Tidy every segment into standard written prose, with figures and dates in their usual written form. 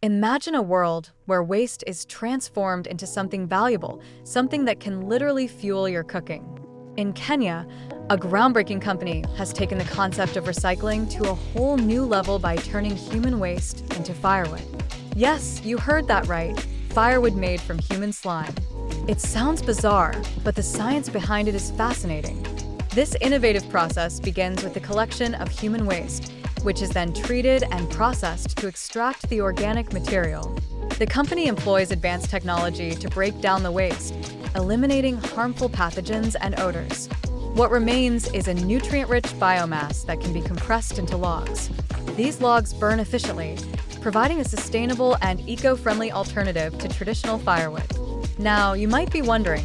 Imagine a world where waste is transformed into something valuable, something that can literally fuel your cooking. In Kenya, a groundbreaking company has taken the concept of recycling to a whole new level by turning human waste into firewood. Yes, you heard that right, firewood made from human slime. It sounds bizarre, but the science behind it is fascinating. This innovative process begins with the collection of human waste, which is then treated and processed to extract the organic material. The company employs advanced technology to break down the waste, eliminating harmful pathogens and odors. What remains is a nutrient-rich biomass that can be compressed into logs. These logs burn efficiently, providing a sustainable and eco-friendly alternative to traditional firewood. Now, you might be wondering,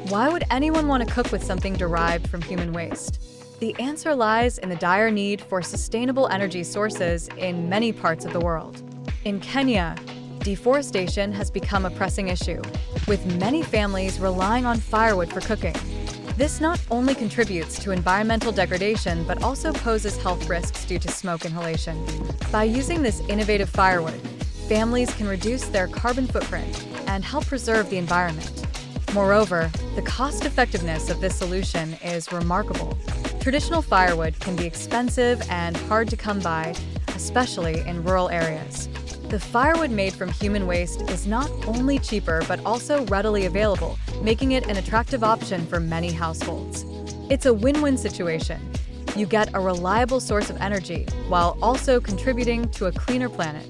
why would anyone want to cook with something derived from human waste? The answer lies in the dire need for sustainable energy sources in many parts of the world. In Kenya, deforestation has become a pressing issue, with many families relying on firewood for cooking. This not only contributes to environmental degradation but also poses health risks due to smoke inhalation. By using this innovative firewood, families can reduce their carbon footprint and help preserve the environment. Moreover, the cost-effectiveness of this solution is remarkable. Traditional firewood can be expensive and hard to come by, especially in rural areas. The firewood made from human waste is not only cheaper but also readily available, making it an attractive option for many households. It's a win-win situation. You get a reliable source of energy while also contributing to a cleaner planet.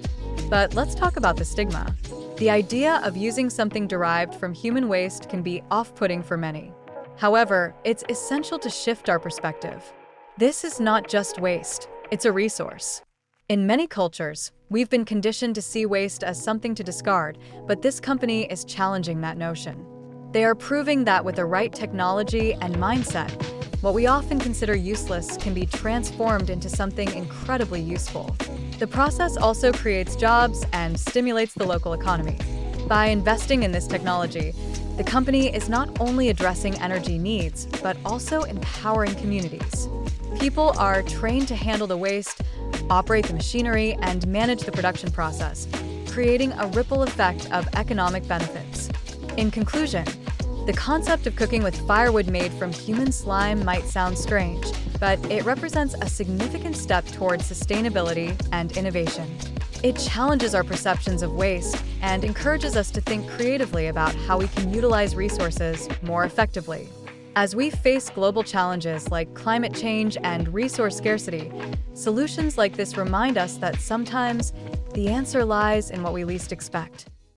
But let's talk about the stigma. The idea of using something derived from human waste can be off-putting for many. However, it's essential to shift our perspective. This is not just waste, it's a resource. In many cultures, we've been conditioned to see waste as something to discard, but this company is challenging that notion. They are proving that with the right technology and mindset, what we often consider useless can be transformed into something incredibly useful. The process also creates jobs and stimulates the local economy. By investing in this technology, the company is not only addressing energy needs, but also empowering communities. People are trained to handle the waste, operate the machinery, and manage the production process, creating a ripple effect of economic benefits. In conclusion, the concept of cooking with firewood made from human slime might sound strange, but it represents a significant step towards sustainability and innovation. It challenges our perceptions of waste and encourages us to think creatively about how we can utilize resources more effectively. As we face global challenges like climate change and resource scarcity, solutions like this remind us that sometimes the answer lies in what we least expect.